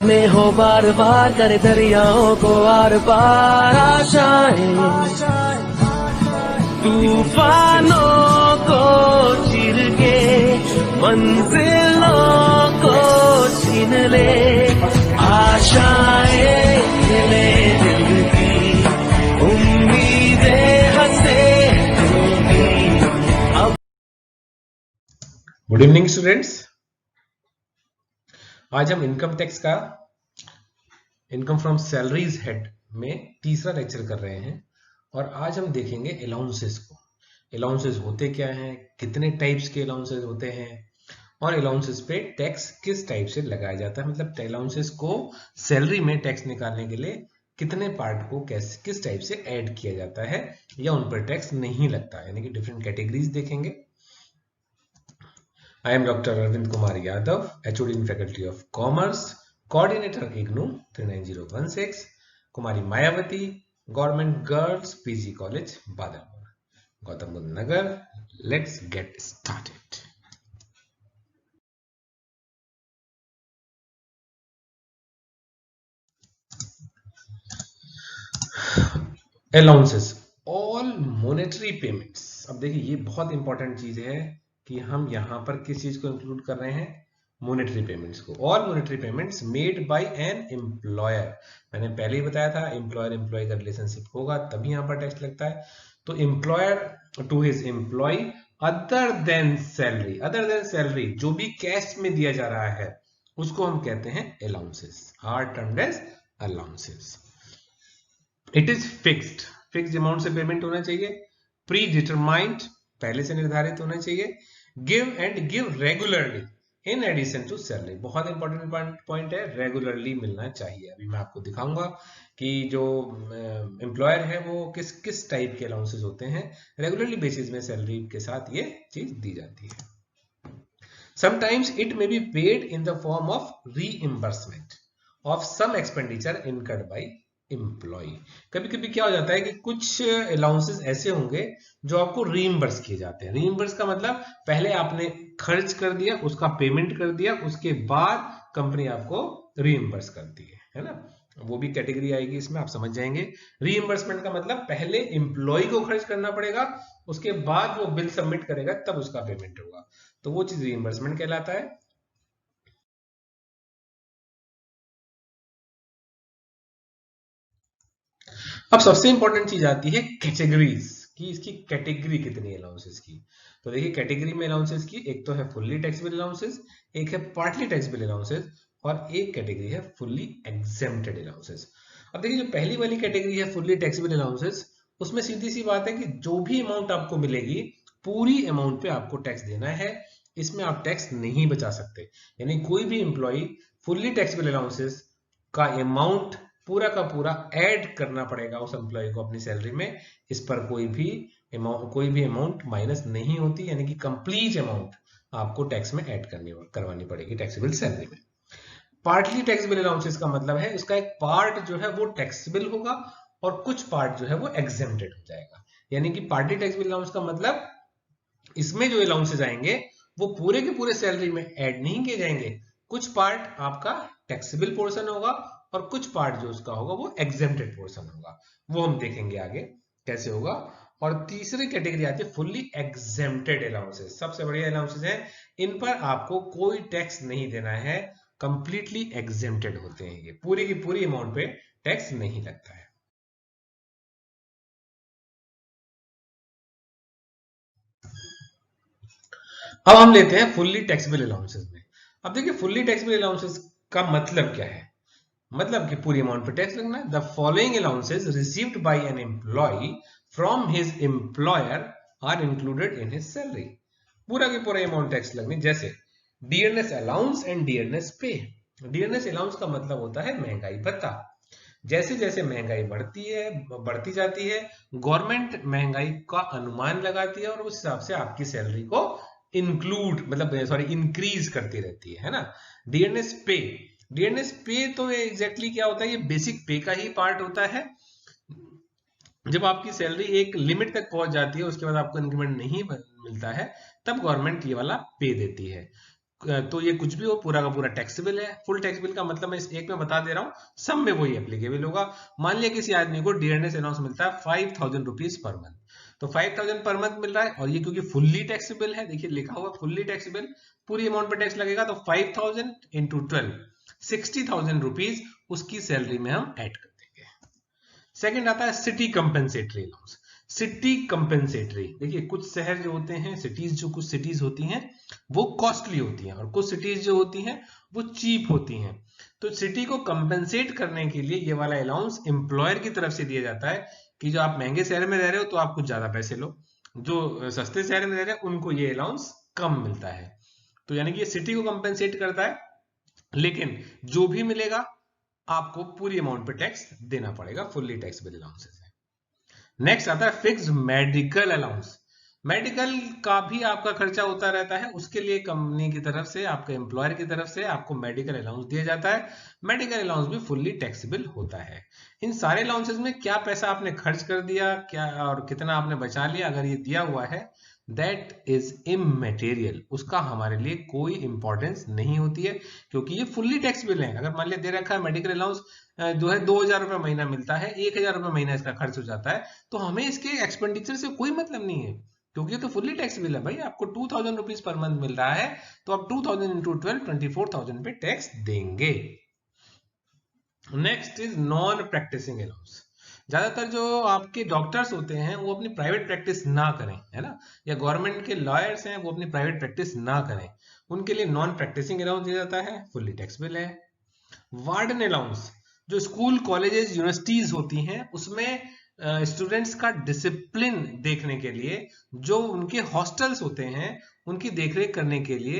में हो बार बार करे दरियाओं को आर पार आशाएं, तूफानों को चीर के मंजिलों को छीन ले, आशाएं मिले दिल की, उम्मीदें हंसे अब। Good evening students. आज हम इनकम टैक्स का इनकम फ्रॉम सैलरीज हेड में तीसरा लेक्चर कर रहे हैं और आज हम देखेंगे अलाउंसेस को। अलाउंसेस होते क्या हैं, कितने टाइप्स के अलाउंसेस होते हैं और अलाउंसेस पे टैक्स किस टाइप से लगाया जाता है। मतलब अलाउंसेस को सैलरी में टैक्स निकालने के लिए कितने पार्ट को किस टाइप से ऐड किया जाता है या उन पर टैक्स नहीं लगता, यानी कि डिफरेंट कैटेगरीज देखेंगे। I am Dr. Arvind Kumar Yadav, HOD in Faculty of Commerce, Coordinator IGNOU 39016, Kumari Mayavati, Government Girls PG College, Badalpur, Gautam Buddha Nagar. Let's get started. Allowances, all monetary payments. अब देखिए ये बहुत important चीज है कि हम यहां पर किस चीज को इंक्लूड कर रहे हैं, मॉनेटरी पेमेंट्स को। All monetary payments made by an employer. मैंने पहले ही बताया था एम्प्लॉयर एम्प्लॉय का रिलेशनशिप होगा तभी यहां पर टैक्स लगता है। तो employer to his employee other than salary जो भी कैश में दिया जा रहा है उसको हम कहते हैं allowances, are termed as allowances. It is fixed amount से पेमेंट होना चाहिए, प्री डिटरमाइंड पहले से निर्धारित होना चाहिए, give regularly in addition to salary. बहुत इंपॉर्टेंट पॉइंट है, रेगुलरली मिलना चाहिए। अभी मैं आपको दिखाऊंगा कि जो एम्प्लॉयर है वो किस किस टाइप के अलाउंसेस होते हैं, रेगुलरली बेसिस में सैलरी के साथ ये चीज दी जाती है। Sometimes it may be paid in the form of reimbursement of some expenditure incurred by employee. कभी कभी क्या हो जाता है कि कुछ अलाउंसेस ऐसे होंगे जो आपको रीइंबर्स किए जाते हैं। रीइंबर्स का मतलब पहले आपने खर्च कर दिया, उसका पेमेंट कर दिया, उसके बाद कंपनी आपको रीइंबर्स करती है ना। वो भी कैटेगरी आएगी इसमें, आप समझ जाएंगे। रीइंबर्समेंट का मतलब पहले एम्प्लॉय को खर्च करना पड़ेगा, उसके बाद वो बिल सबमिट करेगा तब उसका पेमेंट होगा, तो वो चीज रीइंबर्समेंट कहलाता है। अब सबसे इंपॉर्टेंट चीज आती है कैटेगरीज की, इसकी कैटेगरी कितनी अलाउंसेस की। तो देखिए कैटेगरी में अलाउंसेस की एक तो है फुल्ली टैक्सेबल अलाउंसेस, एक है पार्टली टैक्सेबल अलाउंसेस और एक कैटेगरी है फुल्ली एग्जेम्प्टेड अलाउंसेस। अब देखिए जो पहली वाली कैटेगरी है फुल्ली टैक्सेबल अलाउंसेस, उसमें सीधी सी बात है कि जो भी अमाउंट आपको मिलेगी पूरी अमाउंट पे आपको टैक्स देना है, इसमें आप टैक्स नहीं बचा सकते। यानी कोई भी एम्प्लॉय फुल्ली टैक्सेबल अलाउंसेस का अमाउंट पूरा का पूरा ऐड करना पड़ेगा उस एम्प्लॉय को अपनी सैलरी में। इस पर कोई भी अमाउंट माइनस नहीं होती, यानी कि कंप्लीट अमाउंट आपको टैक्स में ऐड करवानी पड़ेगी टैक्सेबल सैलरी में। पार्टली टैक्सेबल अलाउंसेस का मतलब है उसका एक पार्ट जो है वो टैक्सेबल होगा और कुछ पार्ट जो है वो एग्जेम्प्टेड हो जाएगा। यानी कि पार्टली टैक्सेबल अलाउंस का मतलब इसमें जो अलाउंसेस आएंगे वो पूरे के पूरे सैलरी में ऐड नहीं किए जाएंगे, कुछ पार्ट आपका टैक्सेबल पोर्शन होगा और कुछ पार्ट जो उसका होगा वो एग्जेम्प्टेड पोर्शन होगा। वो हम देखेंगे आगे कैसे होगा। और तीसरी कैटेगरी आती है फुल्ली एग्जेम्प्टेड अलाउंसेस। सबसे बढ़िया अलाउंसेस हैं, इन पर आपको कोई टैक्स नहीं देना है, कंप्लीटली एग्जेम्प्टेड होते हैं ये, पूरी की पूरी अमाउंट पे टैक्स नहीं लगता है। अब हम लेते हैं फुल्ली टैक्सेबल अलाउंसेस में। अब देखिए फुल्ली टैक्सेबल अलाउंसेस का मतलब क्या है, मतलब कि पूरी अमाउंट पे टैक्स लगना है। The following allowances received by an employee from his employer are included in his salary. पूरा के पूरा अमाउंट टैक्स लगने, जैसे dearness allowance and dearness pay. Dearness allowance का मतलब होता है महंगाई भत्ता। जैसे जैसे महंगाई बढ़ती जाती है, गवर्नमेंट महंगाई का अनुमान लगाती है और उस हिसाब से आपकी सैलरी को इंक्रीज करती रहती है ना। डियरनेस पे तो एग्जैक्टली क्या होता है, ये बेसिक पे का ही पार्ट होता है। जब आपकी सैलरी एक लिमिट तक पहुंच जाती है उसके बाद आपको इंक्रीमेंट नहीं मिलता है, तब गवर्नमेंट ये वाला पे देती है। तो ये कुछ भी हो पूरा का पूरा टैक्सेबल है। फुल टैक्सेबल का मतलब मैं इस एक में बता दे रहा हूँ, सब में वही एप्लीकेबल होगा। मान लिया किसी आदमी को डियरनेस अलाउंस मिलता है 5000 रुपीज पर मंथ, तो 5000 पर मंथ मिल रहा है, और ये क्योंकि फुल्ली टैक्सेबल है, देखिए लिखा हुआ फुल्ली टैक्सेबल, पूरी अमाउंट पे टैक्स लगेगा, तो 5000 इंटू 12 60,000 रुपीज उसकी सैलरी में हम ऐड कर देंगे। सेकंड आता है city compensatory allowance. City compensatory, देखिए कुछ शहर जो होते हैं, सिटीज जो कुछ सिटीज होती हैं वो कॉस्टली होती हैं, और कुछ सिटीज जो होती हैं वो चीप होती हैं। तो सिटी को कंपेंसेट करने के लिए ये वाला अलाउंस एम्प्लॉयर की तरफ से दिया जाता है कि जो आप महंगे शहर में रह रहे हो तो आप कुछ ज्यादा पैसे लो, जो सस्ते शहर में रह रहे हैं उनको ये अलाउंस कम मिलता है। तो यानी कि ये सिटी को कंपेंसेट करता है, लेकिन जो भी मिलेगा आपको पूरी अमाउंट पे टैक्स देना पड़ेगा, फुल्ली टैक्सेबल अलाउंसेस है। नेक्स्ट आता है फिक्स्ड मेडिकल अलाउंस। मेडिकल का भी आपका खर्चा होता रहता है, उसके लिए कंपनी की तरफ से, आपके एम्प्लॉयर की तरफ से आपको मेडिकल अलाउंस दिया जाता है। मेडिकल अलाउंस भी फुल्ली टैक्सेबल होता है। इन सारे अलाउंसेस में क्या पैसा आपने खर्च कर दिया, क्या और कितना आपने बचा लिया, अगर ये दिया हुआ है दैट इज इमैटेरियल, उसका हमारे लिए कोई इंपॉर्टेंस नहीं होती है, क्योंकि ये फुल्ली टैक्सेबल है। अगर मान लिया दे रखा है मेडिकल अलाउंस जो है 2000 रुपये महीना मिलता है, 1000 रुपये महीना इसका खर्च हो जाता है, तो हमें इसके एक्सपेंडिचर से कोई मतलब नहीं है, क्योंकि ये तो फुल्ली टैक्सेबल है। भाई आपको 2000 रुपीज पर मंथ मिल रहा है, तो आप 2000 इंटू 12 24,000 पे टैक्स देंगे। Next is non practising allowance. ज्यादातर जो आपके डॉक्टर्स होते हैं वो अपनी प्राइवेट प्रैक्टिस ना करें, है ना, या गवर्नमेंट के लॉयर्स हैं वो अपनी प्राइवेट प्रैक्टिस ना करें, उनके लिए नॉन प्रैक्टिसिंग अलाउंस दिया जाता है, फुल्ली टैक्सेबल है। वार्डन अलाउंस, जो स्कूल कॉलेजेस यूनिवर्सिटीज होती हैं उसमें स्टूडेंट्स का डिसिप्लिन देखने के लिए जो उनके हॉस्टल्स होते हैं उनकी देखरेख करने के लिए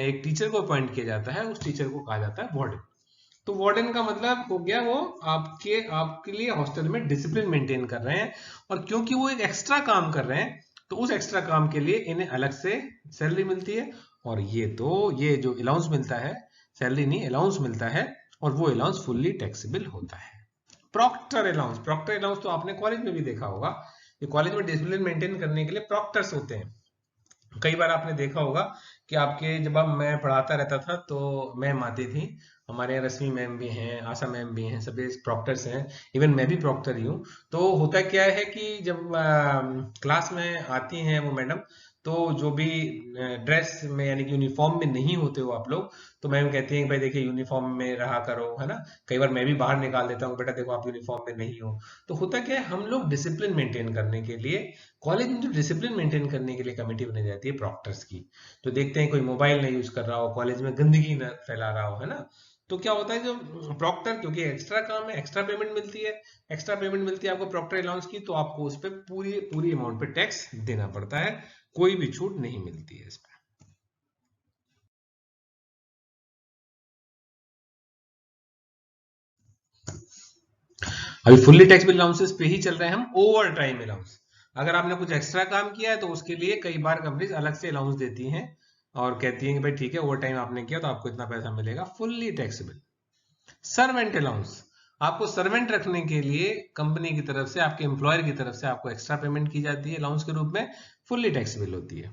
एक टीचर को अपॉइंट किया जाता है, उस टीचर को कहा जाता है वार्डन। तो वार्डन का मतलब हो गया वो आपके लिए हॉस्टल में डिसिप्लिन मेंटेन कर रहे हैं, और क्योंकि वो एक एक्स्ट्रा काम कर रहे हैं तो उस एक्स्ट्रा काम के लिए इन्हें अलग से सैलरी मिलती है, और ये जो अलाउंस मिलता है, सैलरी नहीं अलाउंस मिलता है, और वो अलाउंस फुल्ली टैक्सेबल होता है। प्रॉक्टर अलाउंस, प्रॉक्टर अलाउंस तो आपने कॉलेज में भी देखा होगा, ये कॉलेज में डिसिप्लिन मेंटेन करने के लिए प्रॉक्टर्स होते हैं। कई बार आपने देखा होगा कि आपके जब मैं पढ़ाता रहता था तो मैम आती थी, हमारे यहाँ रश्मि मैम भी हैं, आशा मैम भी हैं, सभी प्रॉक्टर्स हैं, इवन मैं भी प्रॉक्टर ही हूँ। तो होता क्या है कि जब क्लास में आती हैं वो मैडम, तो जो भी ड्रेस में यानी कि यूनिफॉर्म में नहीं होते हो आप लोग, तो मैम कहती हैं भाई देखिए यूनिफॉर्म में रहा करो, है ना। कई बार मैं भी बाहर निकाल देता हूँ, बेटा देखो आप यूनिफॉर्म में नहीं हो। तो होता क्या है, हम लोग डिसिप्लिन मेंटेन करने के लिए कॉलेज में जो डिसिप्लिन मेंटेन करने के लिए कमेटी बनाई जाती है प्रॉक्टर्स की, तो देखते हैं कोई मोबाइल नहीं यूज कर रहा हो, कॉलेज में गंदगी न फैला रहा हो, है ना। तो क्या होता है, जो प्रॉक्टर क्योंकि एक्स्ट्रा काम है, एक्स्ट्रा पेमेंट मिलती है, एक्स्ट्रा पेमेंट मिलती है आपको प्रॉक्टर अलाउंस की, तो आपको उस पर पूरी पूरी अमाउंट पे टैक्स देना पड़ता है, कोई भी छूट नहीं मिलती है इसमें। अभी फुल्ली टैक्सेबल अलाउंसेस पे ही चल रहे हैं हम। ओवर टाइम अलाउंस, अगर आपने कुछ एक्स्ट्रा काम किया है तो उसके लिए कई बार कंपनीज अलग से अलाउंस देती हैं और कहती हैं कि भाई ठीक है ओवर टाइम आपने किया तो आपको इतना पैसा मिलेगा, फुल्ली टैक्सेबल। सर्वेंट अलाउंस, आपको सर्वेंट रखने के लिए कंपनी की तरफ से, आपके एम्प्लॉयर की तरफ से आपको एक्स्ट्रा पेमेंट की जाती है अलाउंस के रूप में, फुल्ली टैक्सेबल होती है।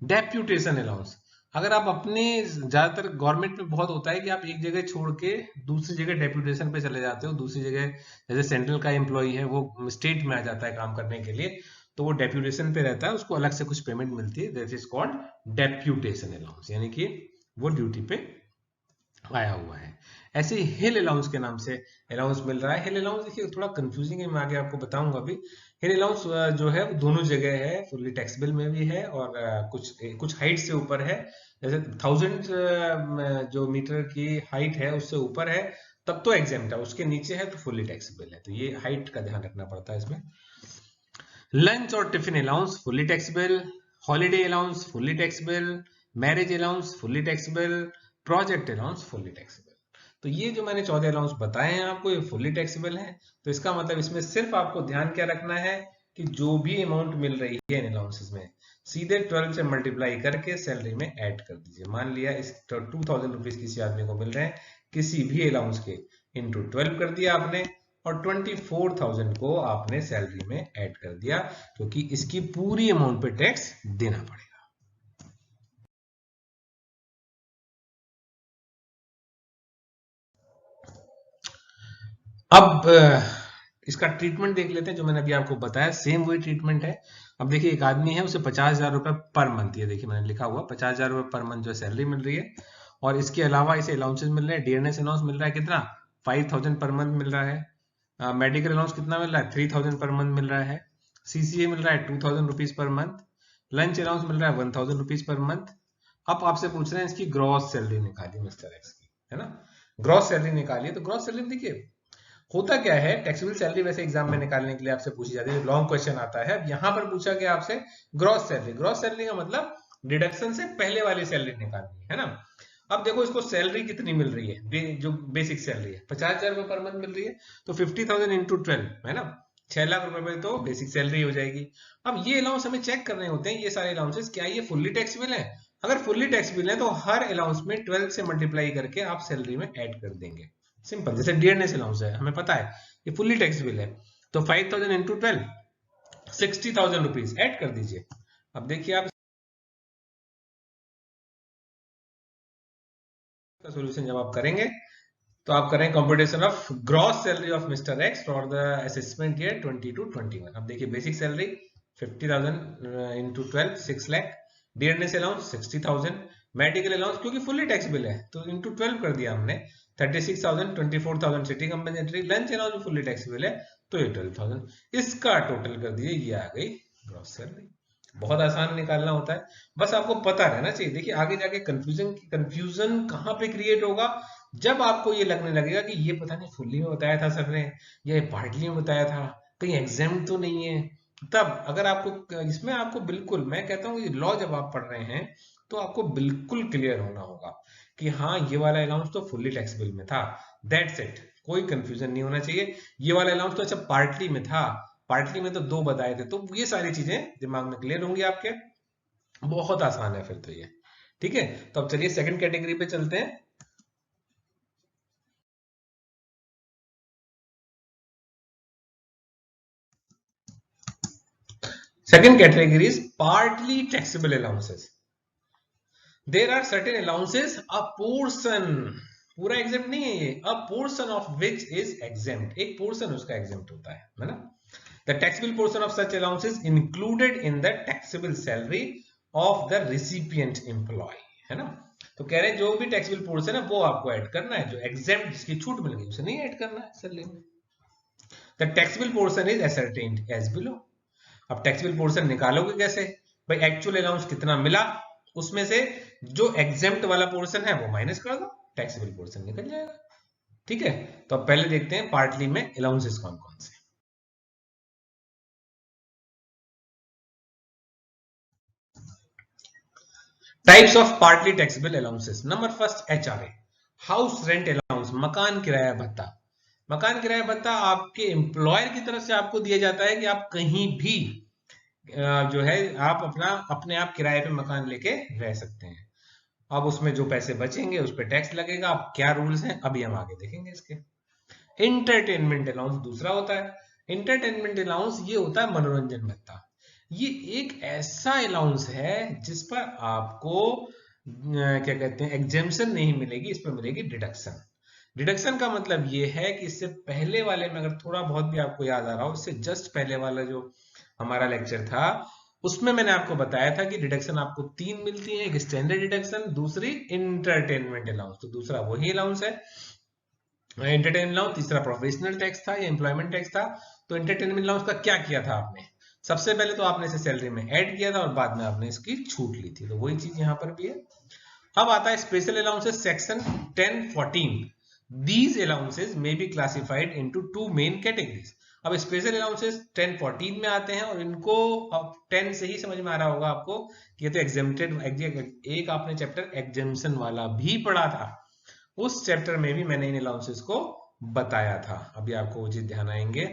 डेप्यूटेशन अलाउंस, अगर आप अपने, ज्यादातर गवर्नमेंट में बहुत होता है कि आप एक जगह छोड़ के दूसरी जगह डेप्यूटेशन पे चले जाते हो, दूसरी जगह, जैसे सेंट्रल का एम्प्लॉय है वो स्टेट में आ जाता है काम करने के लिए, तो वो डेप्यूटेशन पे रहता है, उसको अलग से कुछ पेमेंट मिलती है, that is called deputation allowance, यानी कि वो ड्यूटी पे आया हुआ है। ऐसे ही हिल अलाउंस के नाम से अलाउंस मिल रहा है। हिल अलाउंस देखिए थोड़ा कंफ्यूजिंग है, मैं आगे आपको बताऊंगा अभी। हिल अलाउंस जो है वो दोनों जगह है, फुल्ली टैक्सेबल में भी है और कुछ हाइट से ऊपर है, जैसे 1000 जो मीटर की हाइट है उससे ऊपर है तब तो एग्जेम्प्ट है, उसके नीचे है तो फुल्ली टैक्सेबल है, तो ये हाइट का ध्यान रखना पड़ता है इसमें। लंच और tiffin allowance fully taxable, holiday allowance fully taxable, marriage allowance fully taxable, project allowance fully taxable. तो ये जो मैंने 14 अलाउंस बताए हैं आपको, ये फुल्ली टैक्सेबल है। तो इसका मतलब इसमें सिर्फ आपको ध्यान क्या रखना है कि जो भी अमाउंट मिल रही है इन अलाउंसेस में, सीधे 12 से मल्टीप्लाई करके सैलरी में ऐड कर दीजिए। मान लिया इस 2000 रुपीज किसी आदमी को मिल रहे हैं किसी भी अलाउंस के, इंटू 12 कर दिया आपने, और 24,000 को आपने सैलरी में ऐड कर दिया, क्योंकि इसकी पूरी अमाउंट पे टैक्स देना पड़ेगा। अब इसका ट्रीटमेंट देख लेते हैं, जो मैंने अभी आपको बताया सेम वही ट्रीटमेंट है। अब देखिए एक आदमी है, उसे 50,000 रुपए पर मंथ, ये देखिए मैंने लिखा हुआ 50,000 रुपए पर मंथ जो सैलरी मिल रही है, और इसके अलावा इसे अलाउंसेस मिल रहे हैं। डीएनएस अलाउंस मिल रहा है कितना, 5,000 पर मंथ मिल रहा है। मेडिकल अलाउंस कितना मिल रहा है, 3,000 पर मंथ मिल रहा है। सीसीए मिल रहा है 2,000 rupees per month. Lunch allowance मिल रहा है 1,000 रुपीज पर मंथ। अब आपसे पूछ रहे हैं इसकी ग्रॉस सैलरी निकालिए मिस्टर एक्स की, है ना। ग्रॉस सैलरी निकालिए, तो ग्रॉस सैलरी देखिए होता क्या है, टैक्सेबल सैलरी वैसे एग्जाम में निकालने के लिए आपसे पूछी जाती है, लॉन्ग क्वेश्चन आता है। अब यहाँ पर पूछा गया आपसे ग्रॉस सैलरी। ग्रॉस सैलरी का मतलब डिडक्शन से पहले वाली सैलरी निकालनी है ना। अब देखो इसको सैलरी कितनी मिल रही है, जो बेसिक सैलरी है 50,000 रुपए पर मंथ मिल रही है, तो 50,000 इंटू 12 है ना, 6 लाख रुपए में तो बेसिक सैलरी हो जाएगी। अब ये अलाउंस हमें चेक करने होते हैं, ये सारे अलाउंसेस क्या ये फुल्ली टैक्सेबल है। अगर फुल्ली टैक्सेबल है तो हर अलाउंस में 12 से मल्टीप्लाई करके आप सैलरी में ऐड कर देंगे, सिंपल। जैसे डीएनएस अलाउंस है, हमें पता है ये फुल्ली टैक्सेबल है, तो 5,000 इंटू 12 60,000 रुपीज ऐड कर दीजिए। अब देखिए आप सॉल्यूशन जब आप करेंगे तो आप करें computation of gross salary of mister x for the assessment year 20 to 21। अब देखिए basic salary 50,000 into 12 6 lakh, DNS allowance 60,000, medical allowance क्योंकि फुल्ली टैक्सेबल है तो इंटू 12 कर दिया हमने 36,000, 24,000 city compensatory, lunch allowance fully taxable है तो ये 12,000, इसका टोटल कर दिए, ये आ गई ग्रॉस सैलरी। बहुत आसान निकालना होता है, बस आपको पता रहना चाहिए। देखिए आगे जाके कंफ्यूजन कहाँ पे क्रिएट होगा, जब आपको ये लगने लगेगा कि ये पता नहीं फुल्ली में बताया था सर ने, ये पार्टली में बताया था, कहीं एग्जाम तो नहीं है। तब अगर आपको इसमें आपको बिल्कुल, मैं कहता हूँ लॉ जब आप पढ़ रहे हैं तो आपको बिल्कुल क्लियर होना होगा कि हाँ ये वाला अलाउंस तो फुल्ली टैक्सेबल में था, दैट्स इट, कोई कंफ्यूजन नहीं होना चाहिए। ये वाला अलाउंस तो अच्छा पार्टली में था, पार्टली में तो 2 बताए थे, तो ये सारी चीजें दिमाग में क्लियर होंगी आपके, बहुत आसान है फिर तो ये। ठीक है, तो अब चलिए सेकंड कैटेगरी पे चलते हैं। Second category is partly taxable allowances. There are certain allowances, a portion, पूरा exempt नहीं है ये, a portion of which is exempt, एक portion उसका exempt होता है ना। The taxable portion of such allowances included in the taxable salary of the recipient employee, है ना। तो कह रहे हैं जो भी taxable portion है वो आपको ऐड करना है, जो exempt जिसकी छूट मिल गई उसे नहीं ऐड करना है सैलरी में। The taxable portion is ascertained as below. अब टैक्सेबल पोर्शन निकालोगे कैसे, भाई एक्चुअल अलाउंस कितना मिला उसमें से जो एग्जेम्प्ट वाला पोर्शन है वो माइनस कर दो, टैक्सेबल पोर्शन निकल जाएगा। ठीक है, तो अब पहले देखते हैं पार्टली में अलाउंसेस कौन कौन से। Types of partly taxable allowances. Number first HRA, house rent allowance, मकान किराया भत्ता। मकान किराया भत्ता आपके एम्प्लॉयर की तरफ से आपको दिया जाता है कि आप कहीं भी जो है आप अपने आप किराए पे मकान लेके रह सकते हैं। अब उसमें जो पैसे बचेंगे उस पर टैक्स लगेगा। अब क्या रूल्स हैं अभी हम आगे देखेंगे इसके। इंटरटेनमेंट अलाउंस दूसरा होता है। इंटरटेनमेंट अलाउंस ये होता है मनोरंजन भत्ता। ये एक ऐसा अलाउंस है जिस पर आपको क्या कहते हैं एग्जेम्पशन नहीं मिलेगी, इस पर मिलेगी डिडक्शन। डिडक्शन का मतलब ये है कि इससे पहले वाले में अगर थोड़ा बहुत भी आपको याद आ रहा हो, इससे जस्ट पहले वाला जो हमारा लेक्चर था उसमें मैंने आपको बताया था कि डिडक्शन आपको 3 मिलती है, एक स्टैंडर्ड डिडक्शन, दूसरी इंटरटेनमेंट अलाउंस, तो दूसरा वही अलाउंस है एंटरटेनमेंट अलाउंस, तीसरा प्रोफेशनल टैक्स था या एम्प्लॉयमेंट टैक्स था। तो एंटरटेनमेंट अलाउंस का क्या किया था आपने, सबसे पहले तो आपने इसे सैलरी में ऐड किया था और बाद में आपने इसकी छूट ली थी, तो वही चीज यहाँ पर भी है। अब आता है special allowances section 1014। These allowances may be classified into 2 main categories। अब स्पेशल अलाउंसेस 1014 में आते हैं और इनको अब 10 से ही समझ में आ रहा होगा आपको कि ये तो एग्जेम्प्टेड, एक आपने चैप्टर एग्जेम्पशन वाला भी पढ़ा था, उस चैप्टर में भी मैंने इन अलाउंसेस को बताया था, अभी आपको वो चीज ध्यान आएंगे।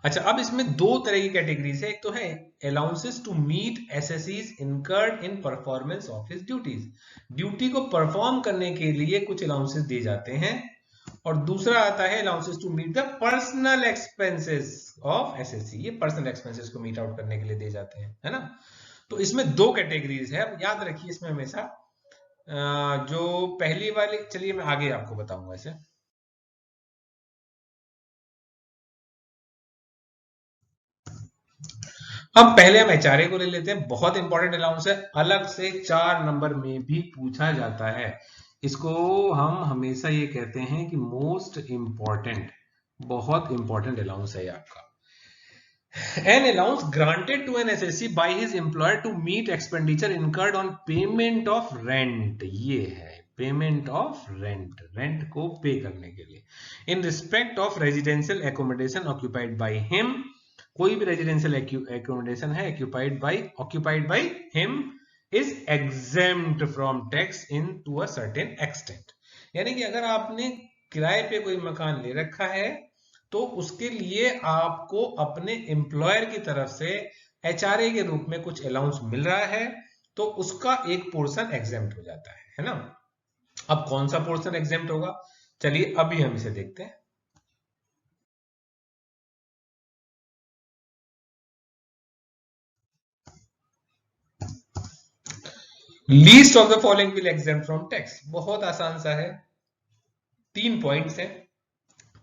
अच्छा, अब इसमें 2 तरह की कैटेगरीज है, एक तो है अलाउंसेस टू मीट एसएससीज incurred in performance of his duties, duty को परफॉर्म करने के लिए कुछ अलाउंसेस दिए जाते हैं, और दूसरा आता है allowances to meet the personal expenses of SSC, ये पर्सनल एक्सपेंसेस को मीट आउट करने के लिए दिए जाते हैं, है ना। तो इसमें 2 कैटेगरीज है, याद रखिए इसमें हमेशा जो पहली वाली, चलिए मैं आगे आपको बताऊंगा इसे। अब पहले हम एचआरए को ले लेते हैं, बहुत इंपॉर्टेंट अलाउंस है, अलग से 4 नंबर में भी पूछा जाता है। इसको हम हमेशा ये कहते हैं कि मोस्ट इंपॉर्टेंट, बहुत इंपॉर्टेंट अलाउंस है आपका। An allowance granted to an SSC by his employer to meet expenditure incurred on payment of rent, ये है पेमेंट ऑफ रेंट, रेंट को पे करने के लिए, in respect of residential accommodation occupied by him, कोई भी रेजिडेंशियल एकोमोडेशन है occupied by him is exempt from tax in to a certain extent. यानी कि अगर आपने किराए पे कोई मकान ले रखा है तो उसके लिए आपको अपने एम्प्लॉयर की तरफ से एचआरए के रूप में कुछ अलाउंस मिल रहा है, तो उसका एक पोर्शन एग्जेम्प्ट हो जाता है ना। अब कौन सा पोर्शन एग्जेम्प्ट होगा, चलिए अभी हम इसे देखते हैं। Least of the following will exempt from tax, बहुत आसान सा है, 3 पॉइंट्स हैं,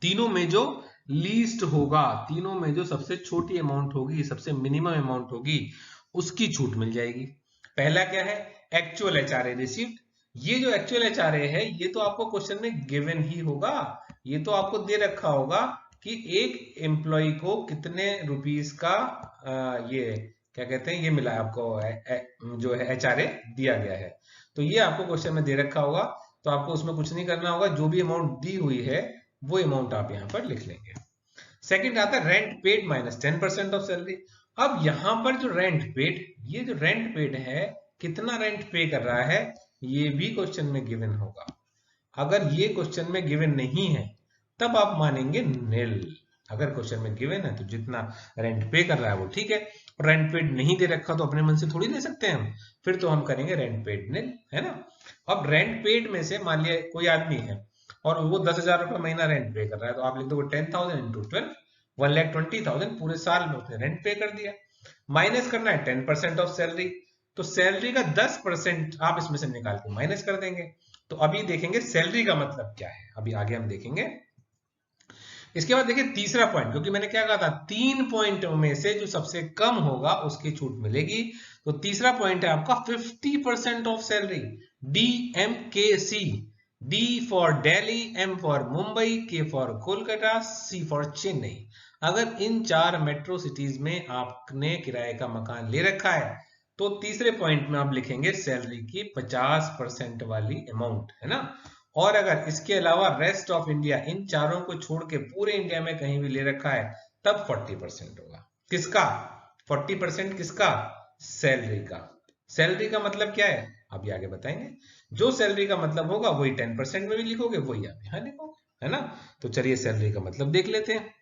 तीनों में जो लीस्ट होगा, तीनों में जो सबसे छोटी अमाउंट होगी, सबसे मिनिमम अमाउंट होगी, उसकी छूट मिल जाएगी। पहला क्या है, एक्चुअल एचआरए रिसीव्ड। ये जो एक्चुअल एचआरए है ये तो आपको क्वेश्चन में गिवन ही होगा, ये तो आपको दे रखा होगा कि एक एम्प्लॉय को कितने रुपीस का ये क्या कहते हैं, ये मिला है आपको, जो है एचआरए दिया गया है, तो ये आपको क्वेश्चन में दे रखा होगा, तो आपको उसमें कुछ नहीं करना होगा, जो भी अमाउंट दी हुई है वो अमाउंट आप यहां पर लिख लेंगे। सेकंड आता है rent paid minus 10% of salary. अब यहां पर जो रेंट पेड, ये जो रेंट पेड है, कितना रेंट पे कर रहा है, ये भी क्वेश्चन में गिवन होगा। अगर ये क्वेश्चन में गिवन नहीं है तब आप मानेंगे निल, अगर क्वेश्चन में गिवन है तो जितना रेंट पे कर रहा है वो ठीक है, रेंट पेड नहीं दे रखा तो अपने मन से थोड़ी दे सकते हैं हम, फिर तो हम करेंगे रेंट पेड निल, है ना। अब रेंट पेड में से मान लिया कोई आदमी है और वो 10,000 रुपए महीना रेंट पे कर रहा है, तो आप लिख दो 10,000 इंटू 12, 1,20,000 पूरे साल में उसने रेंट पे कर दिया। माइनस करना है 10% ऑफ सैलरी, तो सैलरी का 10% आप इसमें से निकाल के माइनस कर देंगे। तो अभी देखेंगे सैलरी का मतलब क्या है, अभी आगे हम देखेंगे। इसके बाद देखिए तीसरा पॉइंट, क्योंकि मैंने क्या कहा था 3 पॉइंट में से जो सबसे कम होगा उसकी छूट मिलेगी, तो तीसरा पॉइंट है आपका 50% of salary, DMKC, D for Delhi, M for Mumbai, K for Kolkata, C for Chennai. अगर इन 4 मेट्रो सिटीज में आपने किराए का मकान ले रखा है तो तीसरे पॉइंट में आप लिखेंगे सैलरी की 50% वाली अमाउंट, है ना। और अगर इसके अलावा रेस्ट ऑफ इंडिया, इन चारों को छोड़ के पूरे इंडिया में कहीं भी ले रखा है तब 40% होगा। किसका 40%? किसका? सैलरी का। सैलरी का मतलब क्या है अभी आगे बताएंगे, जो सैलरी का मतलब होगा वही 10% में भी लिखोगे, वही आप यहां लिखोगे, है ना। तो चलिए सैलरी का मतलब देख लेते हैं।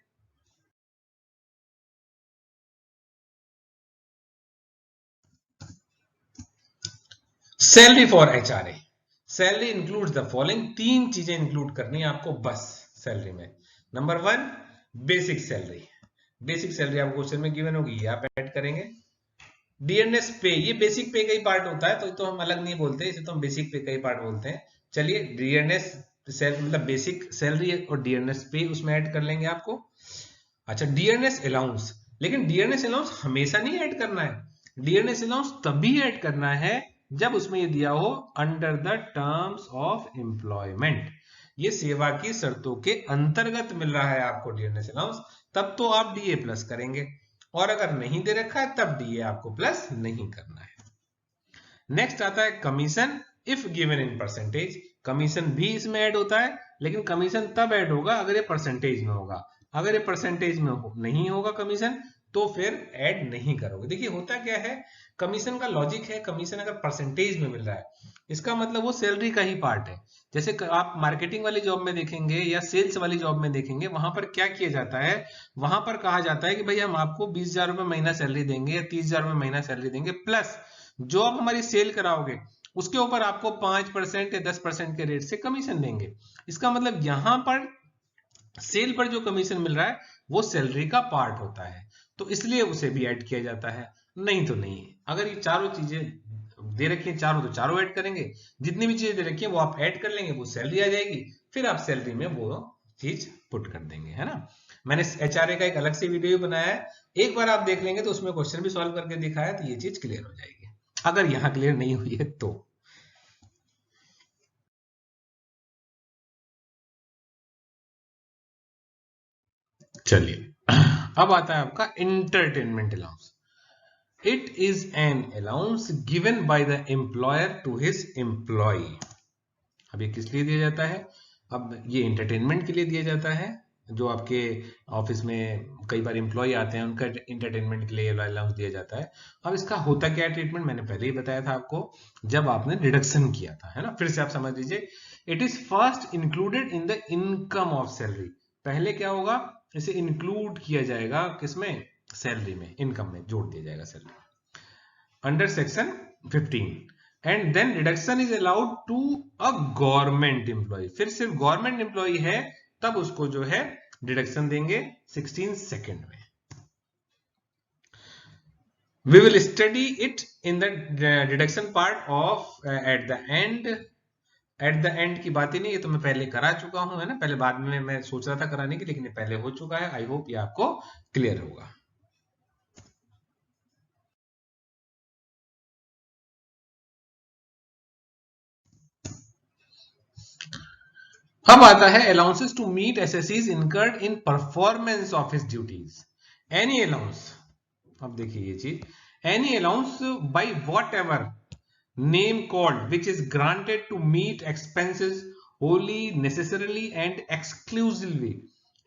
Salary for HRA, salary includes the following, 3 चीजें इंक्लूड करनी है आपको बस सैलरी में। Number 1 basic salary, basic salary आपको क्वेश्चन में गिवन होगी, ये आप ऐड करेंगे। डियरनेस पे, ये बेसिक पे का ही पार्ट होता है, तो हम अलग नहीं बोलते, इसे तो हम बेसिक पे का ही पार्ट बोलते हैं। चलिए डियरनेस मतलब बेसिक सैलरी और डियरनेस पे उसमें ऐड कर लेंगे आपको। अच्छा डियरनेस अलाउंस, लेकिन डियरनेस अलाउंस हमेशा नहीं ऐड करना है, डियरनेस अलाउंस तभी ऐड करना है जब उसमें ये दिया हो under the terms of employment, ये सेवा की शर्तों के अंतर्गत मिल रहा है आपको डियरनेस अलाउंस, तब तो आप डीए प्लस करेंगे, और अगर नहीं दे रखा है तब डीए आपको प्लस नहीं करना है। नेक्स्ट आता है commission if given in percentage, commission भी इसमें ऐड होता है, लेकिन कमीशन तब ऐड होगा अगर ये परसेंटेज में होगा, अगर ये परसेंटेज में नहीं होगा कमीशन तो फिर ऐड नहीं करोगे। देखिए होता क्या है, कमीशन का लॉजिक है, कमीशन अगर परसेंटेज में मिल रहा है इसका मतलब वो सैलरी का ही पार्ट है। जैसे आप मार्केटिंग वाली जॉब में देखेंगे या सेल्स वाली जॉब में देखेंगे, वहां पर क्या किया जाता है, वहां पर कहा जाता है कि भाई हम आपको 20,000 रुपए महीना सैलरी देंगे या 30,000 रुपए महीना सैलरी देंगे, प्लस जो आप हमारी सेल कराओगे उसके ऊपर आपको 5% या 10% के रेट से कमीशन देंगे। इसका मतलब यहां पर सेल पर जो कमीशन मिल रहा है वो सैलरी का पार्ट होता है, तो इसलिए उसे भी ऐड किया जाता है, नहीं तो नहीं। अगर ये चारों चीजें दे रखी है चारों, तो चारों ऐड करेंगे, जितनी भी चीजें दे रखी है वो आप ऐड कर लेंगे, वो सैलरी आ जाएगी, फिर आप सैलरी में वो चीज पुट कर देंगे, है ना। मैंने HRA का एक अलग से वीडियो बनाया है, एक बार आप देख लेंगे तो उसमें क्वेश्चन भी सॉल्व करके दिखाया, तो ये चीज क्लियर हो जाएगी अगर यहां क्लियर नहीं हुई है तो। चलिए अब आता है आपका entertainment allowance. It is an allowance given by the employer to his employee. अब ये किस लिए दिया जाता है? अब ये एंटरटेनमेंट के लिए दिया जाता है, जो आपके ऑफिस में कई बार एम्प्लॉय आते हैं उनका एंटरटेनमेंट के लिए अलाउंस दिया जाता है। अब इसका होता क्या है ट्रीटमेंट, मैंने पहले ही बताया था आपको जब आपने डिडक्शन किया था, है ना। फिर से आप समझ लीजिए, it is first included in the income of salary. पहले क्या होगा, इसे इंक्लूड किया जाएगा किसमें, सैलरी में, इनकम में जोड़ दिया जाएगा salary, under section 15 and then deduction is allowed to a government employee. फिर सिर्फ गवर्नमेंट एम्प्लॉय है तब उसको जो है डिडक्शन देंगे 16 सेकेंड में। We will study it in the deduction part of at the end. At the end की बात ही नहीं, ये तो मैं पहले करा चुका हूं, है ना। पहले बाद में मैं सोच रहा था कराने की, लेकिन ये पहले हो चुका है। आई होप ये आपको क्लियर होगा। अब आता है अलाउंसेस टू मीट एसएससीज incurred in performance of his duties. Any allowance, अब देखिए ये चीज, any allowance by whatever name called which is granted to meet expenses wholly necessarily and exclusively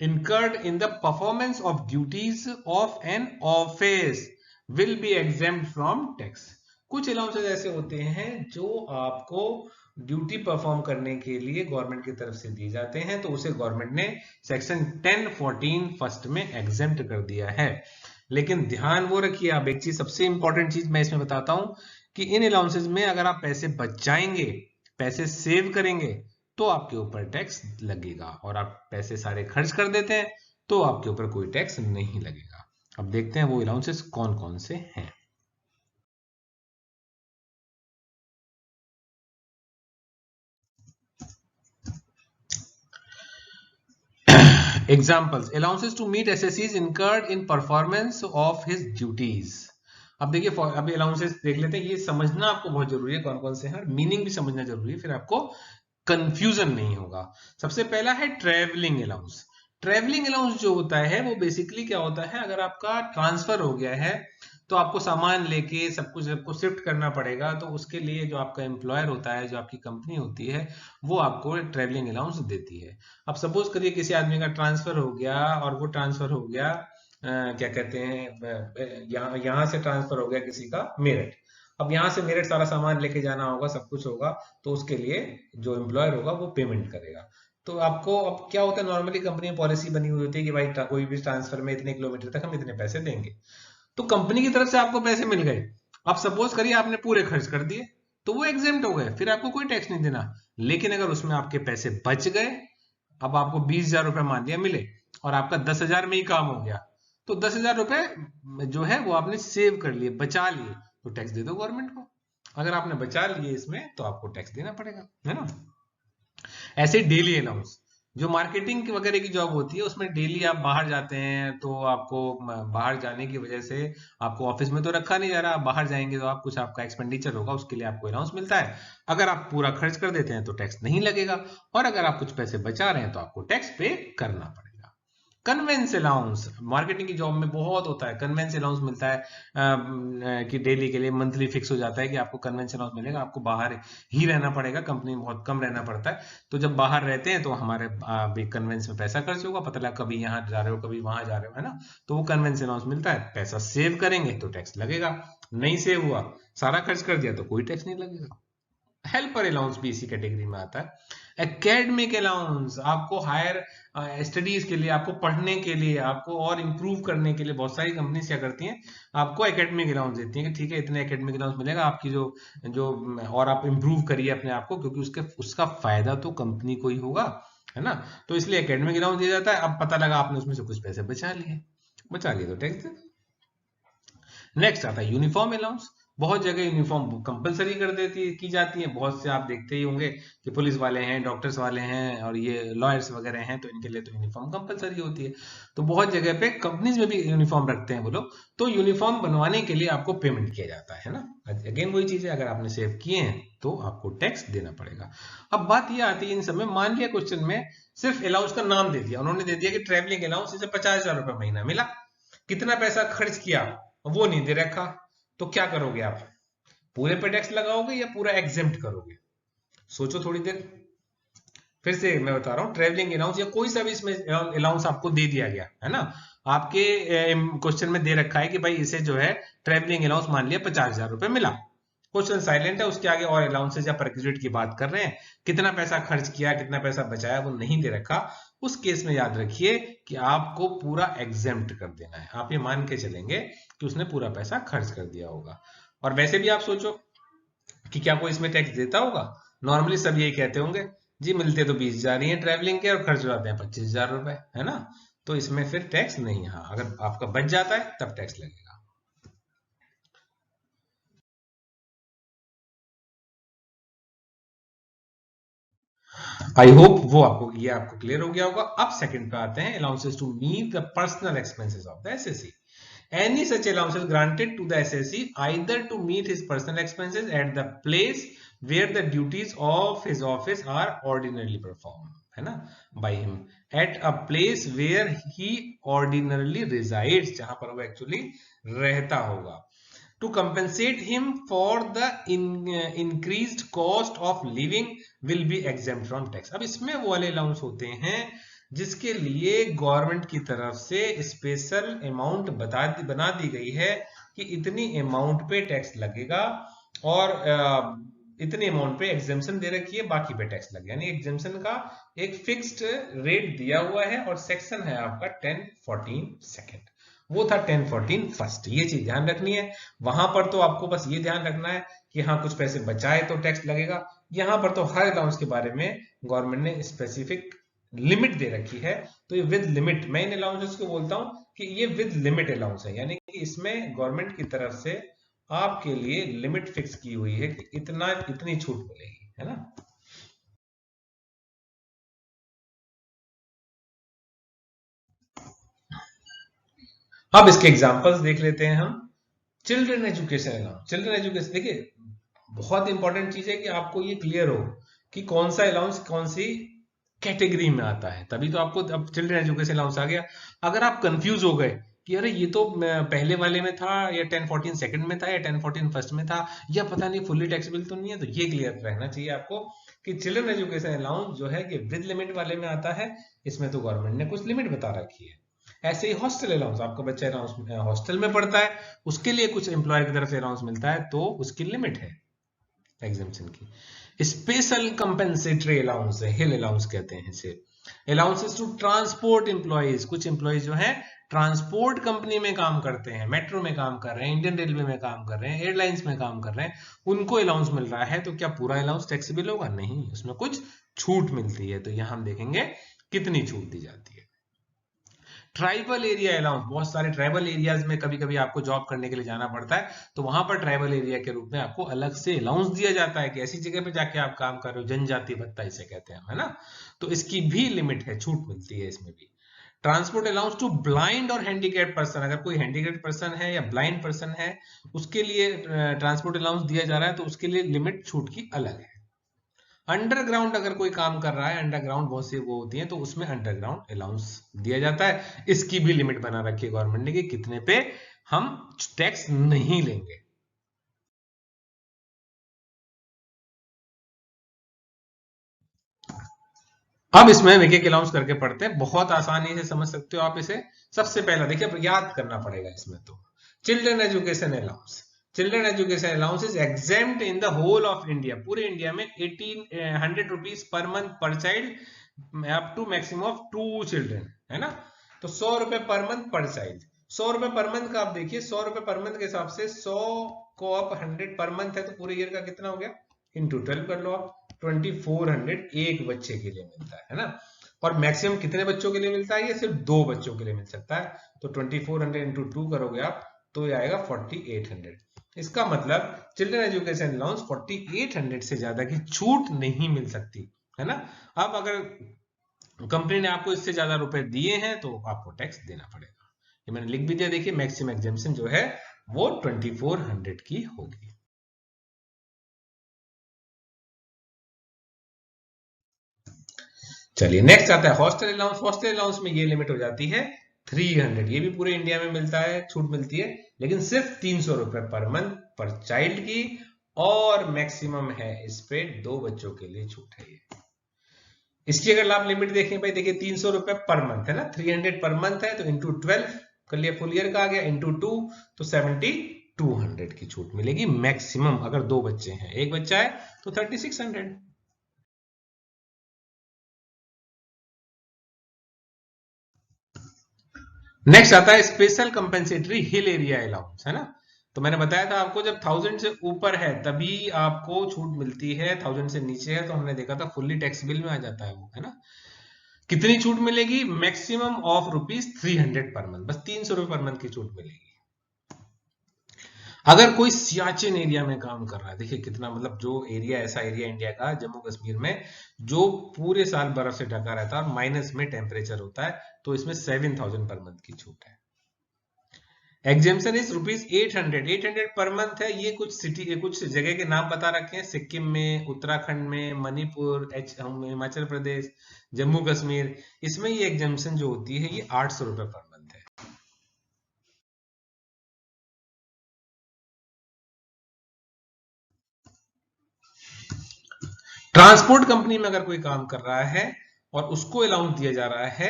incurred in the performance of duties of an office will be exempt from tax। कुछ allowances ऐसे होते हैं जो आपको duty perform करने के लिए government की तरफ से दिए जाते हैं, तो उसे गवर्नमेंट ने सेक्शन 1014 फर्स्ट में एग्जेम्प्ट कर दिया है। लेकिन ध्यान वो रखिए, आप एक चीज, सबसे इंपॉर्टेंट चीज मैं इसमें बताता हूं कि इन अलाउंसेस में अगर आप पैसे बचाएंगे, पैसे सेव करेंगे, तो आपके ऊपर टैक्स लगेगा, और आप पैसे सारे खर्च कर देते हैं तो आपके ऊपर कोई टैक्स नहीं लगेगा। अब देखते हैं वो अलाउंसेस कौन कौन से हैं। Examples: allowances to meet SSCs incurred in performance of his duties। अब देखिए, अभी अलाउंसेस देख लेते हैं, ये समझना आपको बहुत जरूरी है कौन कौन से हैं, मीनिंग भी समझना जरूरी है, फिर आपको कंफ्यूजन नहीं होगा। सबसे पहला है ट्रेवलिंग अलाउंस। ट्रेवलिंग अलाउंस जो होता है वो बेसिकली क्या होता है, अगर आपका ट्रांसफर हो गया है तो आपको सामान लेके सब कुछ आपको शिफ्ट करना पड़ेगा, तो उसके लिए जो आपका एम्प्लॉयर होता है, जो आपकी कंपनी होती है, वो आपको ट्रेवलिंग अलाउंस देती है। अब सपोज करिए किसी आदमी का ट्रांसफर हो गया, और वो ट्रांसफर हो गया क्या कहते हैं, यहाँ से ट्रांसफर हो गया किसी का मेरठ। अब यहाँ से मेरठ सारा सामान लेके जाना होगा, सब कुछ होगा, तो उसके लिए जो एम्प्लॉयर होगा वो पेमेंट करेगा। तो आपको अब क्या होता है, नॉर्मली कंपनी में पॉलिसी बनी हुई होती है कि भाई कोई भी ट्रांसफर में इतने किलोमीटर तक हम इतने पैसे देंगे। तो कंपनी की तरफ से आपको पैसे मिल गए, अब सपोज करिए आपने पूरे खर्च कर दिए, तो वो एग्जेम्प्ट हो गए, फिर आपको कोई टैक्स नहीं देना। लेकिन अगर उसमें आपके पैसे बच गए, अब आपको 20,000 रुपए मान लिया मिले, और आपका 10,000 में ही काम हो गया, तो 10,000 रुपए जो है वो आपने सेव कर लिए, बचा लिए, तो टैक्स दे दो गवर्नमेंट को। अगर आपने बचा लिए इसमें तो आपको टैक्स देना पड़ेगा, है ना। ऐसे डेली अलाउंस, जो मार्केटिंग वगैरह की जॉब होती है, उसमें डेली आप बाहर जाते हैं, तो आपको बाहर जाने की वजह से आपको ऑफिस में तो रखा नहीं जा रहा, आप बाहर जाएंगे तो आप कुछ आपका एक्सपेंडिचर होगा, उसके लिए आपको अलाउंस मिलता है। अगर आप पूरा खर्च कर देते हैं तो टैक्स नहीं लगेगा, और अगर आप कुछ पैसे बचा रहे हैं तो आपको टैक्स पे करना पड़ेगा। कन्वेंस अलाउंस, मार्केटिंग की जॉब में बहुत होता है, कन्वेंस अलाउंस मिलता है कि डेली के लिए मंथली फिक्स हो जाता है कि आपको कन्वेंस अलाउंस मिलेगा, आपको बाहर ही रहना पड़ेगा, कंपनी में बहुत कम रहना पड़ता है। तो जब बाहर रहते हैं तो हमारे कन्वेंस में पैसा खर्च होगा, पता लगा कभी यहाँ जा रहे हो कभी वहां जा रहे हो, है ना। तो वो कन्वेंस अलाउंस मिलता है, पैसा सेव करेंगे तो टैक्स लगेगा, नहीं सेव हुआ, सारा खर्च कर दिया, तो कोई टैक्स नहीं लगेगा। हेल्पर अलाउंस भी इसी कैटेगरी में आता है। एकेडमिक अलाउंस, आपको हायर स्टडीज के लिए, आपको पढ़ने के लिए, आपको और इंप्रूव करने के लिए, बहुत सारी कंपनीज क्या करती हैं, आपको एकेडमिक अलाउंस देती हैं कि ठीक है इतने एकेडमिक अलाउंस मिलेगा, आपकी जो जो और आप इंप्रूव करिए अपने आप को, क्योंकि उसका फायदा तो कंपनी को ही होगा, है ना। तो इसलिए एकेडमिक अलाउंस दिया जाता है। अब पता लगा आपने उसमें से कुछ पैसे बचा लिए तो टैक्स दे। नेक्स्ट आता है यूनिफॉर्म अलाउंस। बहुत जगह यूनिफॉर्म कंपलसरी कर देती की जाती है, बहुत से आप देखते ही होंगे कि पुलिस वाले हैं, डॉक्टर्स वाले हैं और ये लॉयर्स वगैरह हैं, तो इनके लिए तो यूनिफॉर्म कंपलसरी होती है। तो बहुत जगह पे कंपनीज में भी यूनिफॉर्म रखते हैं वो लोग, तो यूनिफॉर्म बनवाने के लिए आपको पेमेंट किया जाता है ना। अगेन वही चीज है, अगर आपने सेव किए हैं तो आपको टैक्स देना पड़ेगा। अब बात ये आती है इन सब में, मान लिया क्वेश्चन में सिर्फ अलाउंस का नाम दे दिया, उन्होंने दे दिया कि ट्रेवलिंग अलाउंस इसे 50,000 रुपए महीना मिला, कितना पैसा खर्च किया वो नहीं दे रखा, तो क्या करोगे आप? पूरे पे टैक्स लगाओगे या पूरा एग्जेम्प्ट करोगे? सोचो थोड़ी देर। फिर से मैं बता रहा हूँ, ट्रेवलिंग अलाउंस या कोई सा भी इसमें अलाउंस आपको दे दिया गया है ना, आपके क्वेश्चन में दे रखा है कि भाई इसे जो है ट्रेवलिंग अलाउंस मान लिया 50,000 रुपए मिला, क्वेश्चन साइलेंट है, उसके आगे और अलाउंसेस या परक्विजिट की बात कर रहे हैं, कितना पैसा खर्च किया कितना पैसा बचाया वो नहीं दे रखा, उस केस में याद रखिए कि आपको पूरा एग्जेम्प्ट कर देना है। आप ये मान के चलेंगे कि उसने पूरा पैसा खर्च कर दिया होगा। और वैसे भी आप सोचो कि क्या कोई इसमें टैक्स देता होगा? नॉर्मली सब यही कहते होंगे, जी मिलते तो 20,000 ही है ट्रैवलिंग के और खर्च हो जाते हैं 25,000 रुपए, है ना। तो इसमें फिर टैक्स नहीं, हाँ अगर आपका बच जाता है तब टैक्स लगेगा। आई होप वो आपको क्लियर हो गया होगा। अब सेकंड पे आते हैं, allowances to meet the personal expenses of the SSC. Any such allowances granted to the SSC either to meet his personal expenses at the place where the duties of his office are ordinarily performed, है ना, by him, at a place where he ordinarily resides, जहां पर वो actually रहता होगा, to compensate him for the increased cost of living will be exempt from tax। अब इसमें वो वाले अलाउंस होते हैं जिसके लिए गवर्नमेंट की तरफ से स्पेशल अमाउंट बना दी गई है कि इतनी अमाउंट पे टैक्स लगेगा और इतनी अमाउंट पे एग्जेम्पशन दे रखी है, बाकी पे टैक्स लगेगा, यानी एग्जेम्पशन का एक फिक्स्ड रेट दिया हुआ है और सेक्शन है आपका 1014 सेकंड, वो था 1014 फर्स्ट। ये चीज ध्यान रखनी है। वहां पर तो आपको बस ये ध्यान रखना है कि हाँ कुछ पैसे बचाए तो टैक्स लगेगा, यहाँ पर तो हर अलाउंस के बारे में गवर्नमेंट ने स्पेसिफिक लिमिट दे रखी है। तो ये विद लिमिट, मैं इन अलाउंसेस को बोलता हूं कि ये विद लिमिट अलाउंस है, यानी कि इसमें गवर्नमेंट की तरफ से आपके लिए लिमिट फिक्स की हुई है कि इतनी छूट मिलेगी, है ना। अब इसके एग्जांपल्स देख लेते हैं हम। Children education allowance, children education देखिए बहुत इंपॉर्टेंट चीज है कि आपको ये क्लियर हो कि कौन सा अलाउंस कौन सी कैटेगरी में आता है, तभी तो आपको अब चिल्ड्रन एजुकेशन अलाउंस आ गया। अगर आप कंफ्यूज हो गए कि अरे ये तो पहले वाले में था या 1014 सेकंड में था या 1014 फर्स्ट में था या पता नहीं फुल्ली टैक्सेबल तो नहीं है, तो ये क्लियर रहना चाहिए आपको कि चिल्ड्रन एजुकेशन अलाउंस जो है कि विद लिमिट वाले में आता है, इसमें तो गवर्नमेंट ने कुछ लिमिट बता रखी है। ऐसे ही हॉस्टल अलाउंस, आपका बच्चा हॉस्टल में पढ़ता है, उसके लिए कुछ एम्प्लॉयर की तरफ से अलाउंस मिलता है तो उसकी लिमिट है एग्जेम्पशन की। स्पेशल कंपेंसेटरी अलाउंस है, हिल अलाउंस कहते हैं इसे। अलाउंसेस टू ट्रांसपोर्ट एम्प्लॉइज, कुछ एम्प्लॉइज जो है ट्रांसपोर्ट कंपनी में काम करते हैं, मेट्रो में काम कर रहे हैं, इंडियन रेलवे में काम कर रहे हैं, एयरलाइंस में काम कर रहे हैं, उनको अलाउंस मिल रहा है, तो क्या पूरा अलाउंस टैक्सेबल होगा? नहीं, उसमें कुछ छूट मिलती है। तो यहां हम देखेंगे कितनी छूट दी जाती है। ट्राइबल एरिया अलाउंस, बहुत सारे ट्राइबल एरियाज में कभी कभी आपको जॉब करने के लिए जाना पड़ता है, तो वहां पर ट्राइबल एरिया के रूप में आपको अलग से अलाउंस दिया जाता है कि ऐसी जगह पे जाके आप काम कर रहे हो, जनजाति भत्ता इसे कहते हैं, है ना। तो इसकी भी लिमिट है, छूट मिलती है इसमें भी। ट्रांसपोर्ट अलाउंस टू ब्लाइंड और हैंडीकैप्ड पर्सन, अगर कोई हैंडीकैप्ड पर्सन है या ब्लाइंड पर्सन है उसके लिए ट्रांसपोर्ट अलाउंस दिया जा रहा है, तो उसके लिए लिमिट छूट की अलग है। अंडरग्राउंड अगर कोई काम कर रहा है, अंडरग्राउंड बहुत सी वो होती है, तो उसमें अंडरग्राउंड अलाउंस दिया जाता है, इसकी भी लिमिट बना रखी है गवर्नमेंट ने कि कितने पे हम टैक्स नहीं लेंगे। अब इसमें एक एक अलाउंस करके पढ़ते हैं, बहुत आसानी से समझ सकते हो आप इसे। सबसे पहला देखिए, याद करना पड़ेगा इसमें, तो children education allowance, children education allowance is exempt in the whole of India, पूरे इंडिया में 100 rupees per month per child up to maximum of 2 children, है ना। तो 100 रुपए पर मंथ पर चाइल्ड, 100 रुपए पर मंथ का आप देखिए, 100 रुपए पर मंथ के हिसाब से 100 को आप 100 पर मंथ है तो पूरे ईयर का कितना हो गया, इंटू 12 कर लो आप, 2400 एक बच्चे के लिए मिलता है ना। और मैक्सिमम कितने बच्चों के लिए मिलता है? ये सिर्फ 2 बच्चों के लिए मिल सकता है, तो 2400 इंटू 2 करोगे आप तो ये आएगा 4800। इसका मतलब चिल्ड्रन एजुकेशन अलाउंस 4800 से ज्यादा की छूट नहीं मिल सकती, है ना। अब अगर कंपनी ने आपको इससे ज्यादा रुपए दिए हैं तो आपको टैक्स देना पड़ेगा। ये मैंने लिख भी दिया, देखिए मैक्सिमम एग्जेम्पशन जो है वो 2400 की होगी। चलिए नेक्स्ट आता है हॉस्टल अलाउंस। हॉस्टल अलाउंस में ये लिमिट हो जाती है 300। ये भी पूरे इंडिया में मिलता है, छूट मिलती है, लेकिन सिर्फ 300 रुपए पर मंथ पर चाइल्ड की, और मैक्सिमम है इस पे 2 बच्चों के लिए छूट है ये। इसकी अगर आप लिमिट देखें भाई, देखिए 300 रुपए पर मंथ है ना, 300 पर मंथ है तो इंटू 12 कर लिया, फुल ईयर का आ गया, इंटू 2 तो 7200 की छूट मिलेगी मैक्सिमम। अगर 2 बच्चे हैं, एक बच्चा है तो 3600। नेक्स्ट आता है special compensatory hill area allowance, है ना। तो मैंने बताया था आपको जब 1000 से ऊपर है तभी आपको छूट मिलती है, 1000 से नीचे है तो हमने देखा था फुल्ली टैक्स बिल में आ जाता है वो, है ना। कितनी छूट मिलेगी? मैक्सिमम ऑफ ₹300 पर मंथ, बस 300 रुपए पर मंथ की छूट मिलेगी। अगर कोई सियाचिन एरिया में काम कर रहा है, देखिए कितना, मतलब जो एरिया, ऐसा एरिया इंडिया का जम्मू कश्मीर में जो पूरे साल बर्फ से ढका रहता है और माइनस में टेम्परेचर होता है, तो इसमें 7000 पर मंथ की छूट है। Exemption is ₹800। 800 पर मंथ है। ये कुछ सिटी, कुछ जगह के नाम बता रखे हैं, सिक्किम में, उत्तराखंड में, मणिपुर, हिमाचल प्रदेश, जम्मू कश्मीर। इसमें ये एग्जेम्पशन जो होती है ये 800 रुपए पर मंथ है। ट्रांसपोर्ट कंपनी में अगर कोई काम कर रहा है और उसको अलाउंस दिया जा रहा है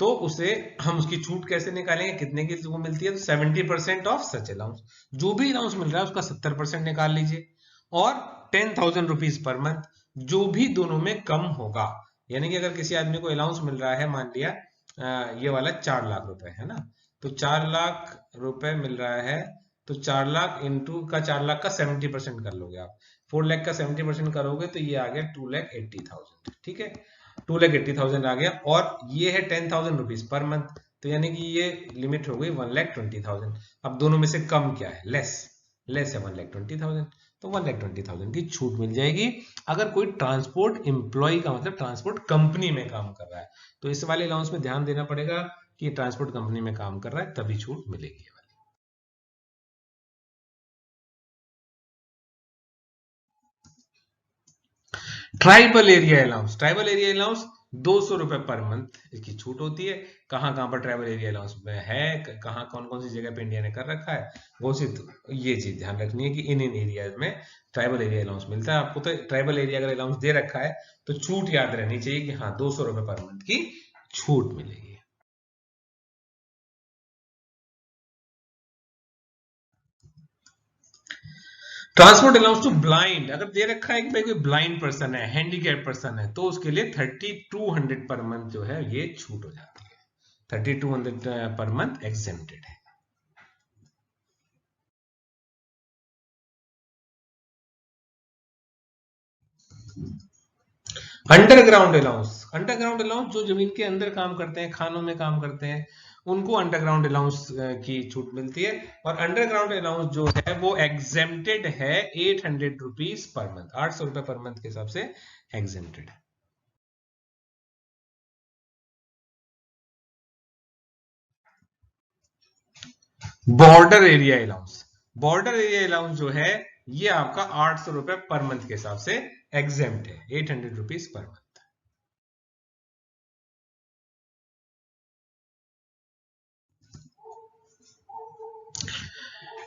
तो उसे हम उसकी छूट कैसे निकालेंगे, कितने की वो मिलती है? तो 70% ऑफ सच अलाउंस। जो भी अलाउंस मिल रहा है उसका 70% निकाल लीजिए, और 10,000 रुपीज पर मंथ जो भी दोनों में कम होगा। यानी कि अगर किसी आदमी को अलाउंस मिल रहा है, मान लिया ये वाला 4 लाख रुपए है ना, तो 4 लाख रुपए मिल रहा है, तो 4 लाख इंटू का 4 लाख का 70% कर लोगे आप, 4 लाख का 70% करोगे तो ये आ गया 2,80,000। ठीक है, 2,80,000 आ गया, और ये है 10,000 रुपीज पर मंथ, तो यानी कि ये लिमिट हो गई 1,20,000। अब दोनों में से कम क्या है? लेस है 1,20,000, तो 1,20,000 की छूट मिल जाएगी। अगर कोई ट्रांसपोर्ट एम्प्लॉय का मतलब ट्रांसपोर्ट कंपनी में काम कर रहा है, तो इस वाले अलाउंस में ध्यान देना पड़ेगा कि ट्रांसपोर्ट कंपनी में काम कर रहा है तभी छूट मिलेगी। Tribal area allowance. Tribal area allowance 200 रुपए पर मंथ इसकी छूट होती है। कहां कहां पर ट्राइबल एरिया अलाउंस में है, कहां कौन कौन सी जगह पे इंडिया ने कर रखा है, घोषित, ये चीज ध्यान रखनी है कि इन एरिया में ट्राइबल एरिया अलाउंस मिलता है आपको। तो ट्राइबल एरिया अगर अलाउंस दे रखा है तो छूट याद रहनी चाहिए कि हाँ 200 रुपए पर मंथ की छूट मिलेगी। ट्रांसपोर्ट अलाउंस टू ब्लाइंड, अगर दे रखा है कि भाई कोई ब्लाइंड पर्सन है, हैंडीकैप पर्सन है, तो उसके लिए 3200 पर मंथ जो है ये छूट हो जाती है। 3200 पर मंथ एग्जेम्प्टेड है। Underground allowance. अंडरग्राउंड अलाउंस जो जमीन के अंदर काम करते हैं, खानों में काम करते हैं, उनको अंडरग्राउंड अलाउंस की छूट मिलती है। और अंडरग्राउंड अलाउंस जो है वो एग्जेम्प्टेड है 800 रुपीज पर मंथ, 800 रुपए पर मंथ के हिसाब से एग्जेम्प्टेड है। Border area allowance. Border area allowance जो है ये आपका 800 रुपए पर मंथ के हिसाब से एग्जेम्प्ट है, 800 रुपीज पर मंथ।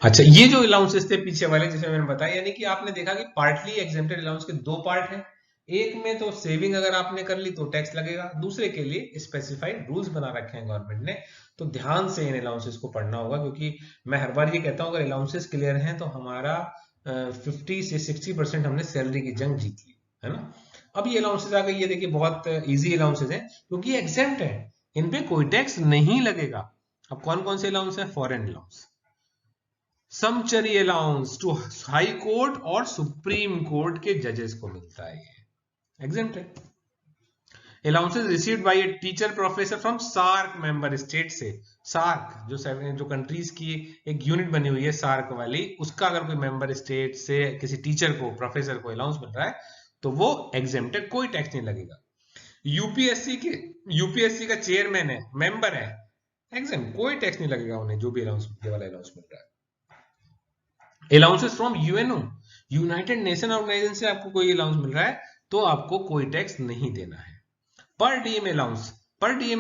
अच्छा, ये जो अलाउंसेस थे पीछे वाले जैसे मैंने बताया, यानी कि आपने देखा कि पार्टली एग्जेम्प्टेड अलाउंस के 2 पार्ट हैं। एक में तो सेविंग अगर आपने कर ली तो टैक्स लगेगा, दूसरे के लिए स्पेसिफाइड रूल्स बना रखे हैं गवर्नमेंट ने। तो ध्यान से इन अलाउंसेस को पढ़ना होगा, क्योंकि मैं हर बार ये कहता हूं अगर अलाउंसेस क्लियर हैं तो हमारा 50 से 60% हमने सैलरी की जंग जीत ली, है ना। अब ये अलाउंसेस आ गई, ये देखिए बहुत इजी अलाउंसेस हैं क्योंकि एग्जेम्प्ट है, इन पे कोई टैक्स नहीं लगेगा। अब कौन कौन से अलाउंस है? Foreign allowance, sumptuary allowance to high court और सुप्रीम कोर्ट के जजेस को मिलता है, ये एग्जेम्प्ट है। Allowances received by a teacher professor from SAARC member state से, सार्क जो कंट्रीज की एक यूनिट बनी हुई है सार्क वाली, उसका अगर कोई मेंबर स्टेट से किसी टीचर को प्रोफेसर को अलाउंस मिल रहा है तो वो एग्जेम्प्टेड, कोई टैक्स नहीं लगेगा। यूपीएससी का चेयरमैन है, मेंबर है, एग्जेम्प्ट, कोई टैक्स नहीं लगेगा उन्हें, जो भी अलाउंस वाला अलाउंस मिल रहा है। Allowances from UNO, united nation organization से आपको कोई अलाउंस मिल रहा है तो आपको कोई टैक्स नहीं देना है। पर डीएम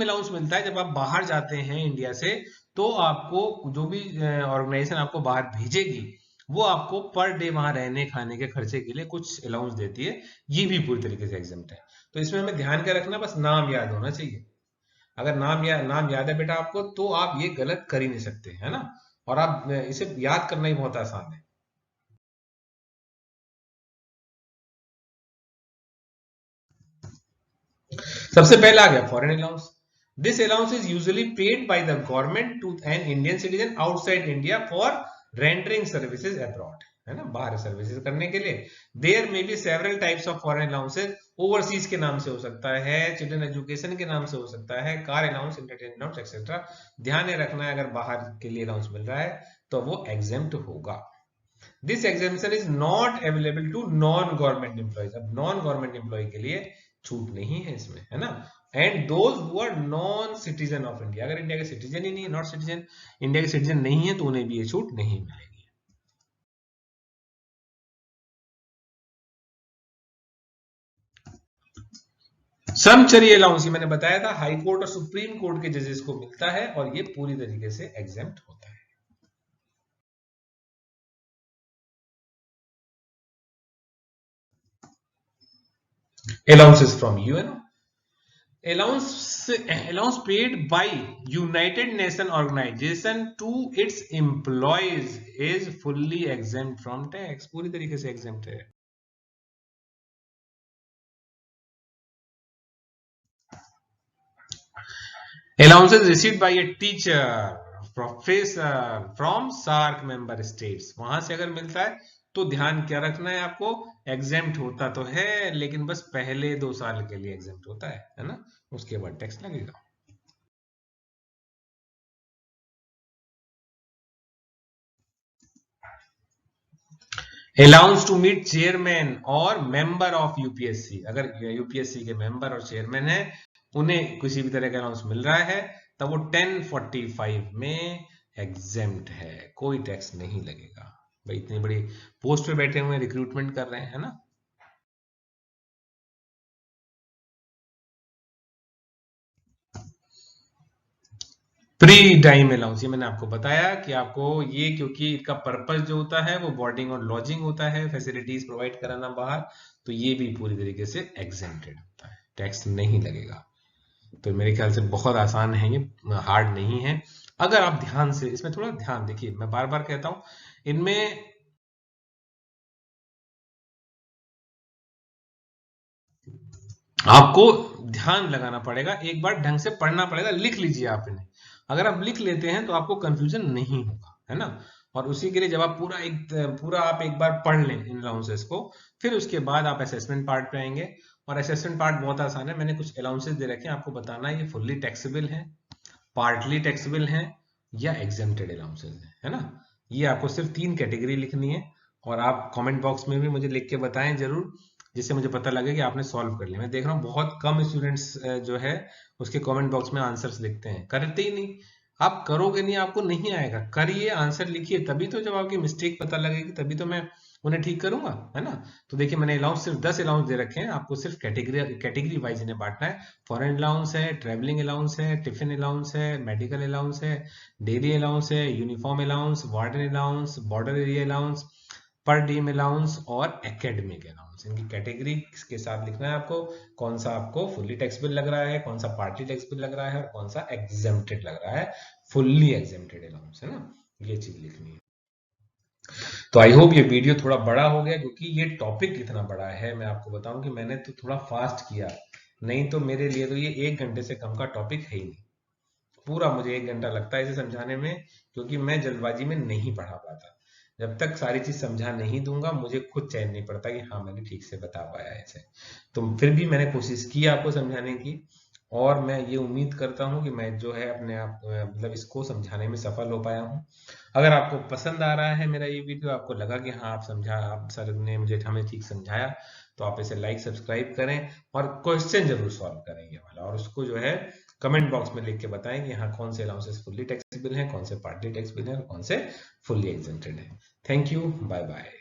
अलाउंस मिलता है जब आप बाहर जाते हैं इंडिया से, तो आपको जो भी ऑर्गेनाइजेशन आपको बाहर भेजेगी वो आपको पर डे वहां रहने खाने के खर्चे के लिए कुछ अलाउंस देती है, ये भी पूरी तरीके से एग्जेम्प्ट है। तो इसमें हमें ध्यान क्या रखना, बस नाम याद होना चाहिए। अगर नाम याद है बेटा आपको तो आप ये गलत कर ही नहीं सकते, है ना, और आप इसे याद करना ही बहुत आसान है। सबसे पहला आ गया foreign allowance. This allowance is usually paid by the government to an Indian citizen outside India for rendering services abroad, है ना, बाहर सर्विसेज करने के लिए। There may be several types of foreign allowances, overseas के नाम से हो सकता है, चिल्ड्रन एजुकेशन के नाम से हो सकता है, car allowance, entertainment allowance etcetera. ध्यान रखना है अगर बाहर के लिए अलाउंस मिल रहा है तो वो एग्जेम्प्ट होगा। This exemption is not available to non government employees, अब नॉन गवर्नमेंट एम्प्लॉय के लिए छूट नहीं है इसमें, है ना। And those who are non citizen of India, अगर इंडिया के सिटीजन ही नहीं है, नॉट सिटीजन, इंडिया के सिटीजन नहीं है तो उन्हें भी ये छूट नहीं मिलेगी। समचरी अलाउंस, मैंने बताया था हाई कोर्ट और सुप्रीम कोर्ट के जजेस को मिलता है और ये पूरी तरीके से एग्जेम्प्ट होता है। Allowances from UNO. Allowance paid by United Nations Organization to its employees is fully exempt from tax, पूरी तरीके से exempt है। Allowances received by a teacher, professor from SAARC member states, वहां से अगर मिलता है तो ध्यान क्या रखना है आपको, एग्जेम्प्ट होता तो है लेकिन बस पहले 2 साल के लिए एग्जेम्प्ट होता है ना, उसके बाद टैक्स लगेगा। अलाउंस टू मीट चेयरमैन और मेंबर ऑफ यूपीएससी, अगर यूपीएससी के मेंबर और चेयरमैन है उन्हें किसी भी तरह का अलाउंस मिल रहा है तब वो 1045 में एग्जेम्प्ट है, कोई टैक्स नहीं लगेगा। भाई इतनी बड़ी पोस्ट पे बैठे हुए रिक्रूटमेंट कर रहे हैं, है ना। प्री टाइम अलाउंस, ये मैंने आपको बताया कि आपको ये, क्योंकि इसका पर्पस जो होता है वो बोर्डिंग और लॉजिंग होता है, फैसिलिटीज प्रोवाइड कराना बाहर, तो ये भी पूरी तरीके से एग्जेम्प्टेड होता है, टैक्स नहीं लगेगा। तो मेरे ख्याल से बहुत आसान है, ये हार्ड नहीं है। अगर आप ध्यान से इसमें थोड़ा ध्यान देखिए, मैं बार बार कहता हूं इनमें आपको ध्यान लगाना पड़ेगा, एक बार ढंग से पढ़ना पड़ेगा, लिख लीजिए आप इन्हें। अगर आप लिख लेते हैं तो आपको कंफ्यूजन नहीं होगा, है ना। और उसी के लिए जब आप पूरा आप एक बार पढ़ लें इन अलाउंसेस को, फिर उसके बाद आप असेसमेंट पार्ट पे आएंगे। और असेसमेंट पार्ट बहुत आसान है, मैंने कुछ अलाउंसेस दे रखे हैं, आपको बताना है ये फुल्ली टैक्सेबल है, पार्टली टैक्सेबल है या एग्जेम्प्टेड अलाउंसेस है ना। ये आपको सिर्फ 3 कैटेगरी लिखनी है और आप कमेंट बॉक्स में भी मुझे लिख के बताएं जरूर, जिससे मुझे पता लगे कि आपने सॉल्व कर लिया। मैं देख रहा हूँ बहुत कम स्टूडेंट्स जो है उसके कमेंट बॉक्स में आंसर्स लिखते हैं, करते ही नहीं। आप करोगे नहीं, आपको नहीं आएगा, करिए, आंसर लिखिए, तभी तो जब आपकी मिस्टेक पता लगेगी तभी तो मैं उन्हें ठीक करूंगा, है ना। तो देखिए मैंने अलाउंस सिर्फ 10 अलाउंस दे रखे हैं, आपको सिर्फ कैटेगरी वाइज इन्हें बांटना है। फॉरेन अलाउंस है, ट्रेवलिंग अलाउंस है, टिफिन अलाउंस है, मेडिकल अलाउंस है, डेली अलाउंस है, uniform allowance, warden allowance, border area allowance, पर डीम अलाउंस और एकेडमिक अलाउंस। इनकी कैटेगरी के साथ लिखना है आपको, कौन सा आपको फुल्ली टैक्सेबल लग रहा है, कौन सा पार्टली टैक्सेबल लग रहा है और कौन सा एग्जेम्प्टेड लग रहा है, फुल्ली एग्जेम्प्टेड अलाउंस, है ना, ये चीज लिखनी है। तो आई होप ये वीडियो थोड़ा बड़ा हो गया, क्योंकि ये टॉपिक इतना बड़ा है। मैं आपको बताऊं कि मैंने तो थोड़ा फास्ट किया, नहीं तो मेरे लिए तो ये 1 घंटे से कम का टॉपिक है ही नहीं, पूरा मुझे 1 घंटा लगता है इसे समझाने में, क्योंकि मैं जल्दबाजी में नहीं पढ़ा पाता। जब तक सारी चीज समझा नहीं दूंगा मुझे खुद चैन नहीं पड़ता कि हाँ मैंने ठीक से बता पाया ऐसे। तो फिर भी मैंने कोशिश की आपको समझाने की, और मैं ये उम्मीद करता हूँ कि मैं जो है अपने आप मतलब इसको समझाने में सफल हो पाया हूँ। अगर आपको पसंद आ रहा है मेरा ये वीडियो, आपको लगा कि हाँ आप सर ने मुझे हमें ठीक समझाया, तो आप इसे लाइक सब्सक्राइब करें और क्वेश्चन जरूर सॉल्व करें ये वाला, और उसको जो है कमेंट बॉक्स में लिख के बताएं कि हाँ कौन से अलाउंसेस फुल्ली टैक्सेबल हैं, कौन से पार्टली टैक्सेबल हैं और कौन से फुल्ली एग्जेम्प्टेड हैं। Thank you, bye bye.